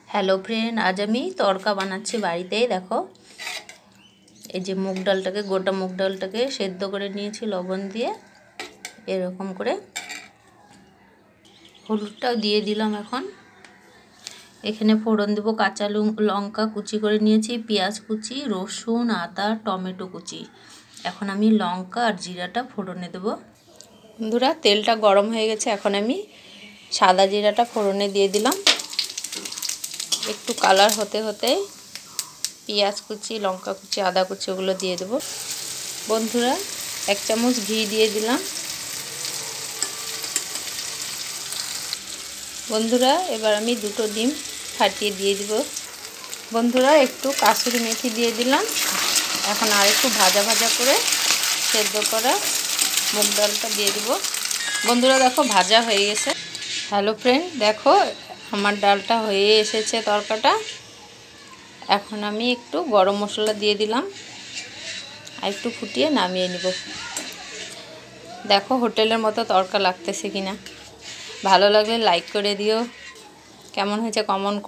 Hello friend, আজ আমি তড়কা বানাচ্ছি বাড়িতেই। দেখো, এই যে মুগ ডালটাকে, গোটা মুগ ডালটাকে সেদ্ধ করে নিয়েছি লবণ দিয়ে। এরকম করে হলুদটাও দিয়ে দিলাম। এখন এখানে ফোড়ন দেবো। কাঁচা লঙ্কা কুচি করে নিয়েছি, পেঁয়াজ কুচি, রসুন, আদা, টমেটো কুচি। এখন আমি লঙ্কা আর জিরাটা ফোড়নে দেবো। বন্ধুরা, তেলটা গরম হয়ে গেছে। এখন আমি সাদা জিরাটা ফোড়নে দিয়ে দিলাম। একটু কালার হতে হতে পেঁয়াজ কুচি, লঙ্কা কুচি, আদা কুচি ওগুলো দিয়ে দেবো। বন্ধুরা, 1 চামচ ঘি দিয়ে দিলাম। বন্ধুরা, এবার আমি 2টো ডিম ফাটিয়ে দিয়ে দিব। বন্ধুরা, একটু কাসুরি মেথি দিয়ে দিলাম। এখন আর একটু ভাজা ভাজা করে সেদ্ধ করা মুগ ডালটা দিয়ে দিব। বন্ধুরা দেখো, ভাজা হয়ে গেছে। হ্যালো ফ্রেন্ড, দেখো আমার ডালটা হয়ে এসেছে তরকাটা। এখন আমি একটু গরম মশলা দিয়ে দিলাম আর একটু ফুটিয়ে নামিয়ে নিব। দেখো হোটেলের মতো তরকা লাগতেছে কিনা। ভালো লাগলে লাইক করে দিও। কেমন হয়েছে কমেন্ট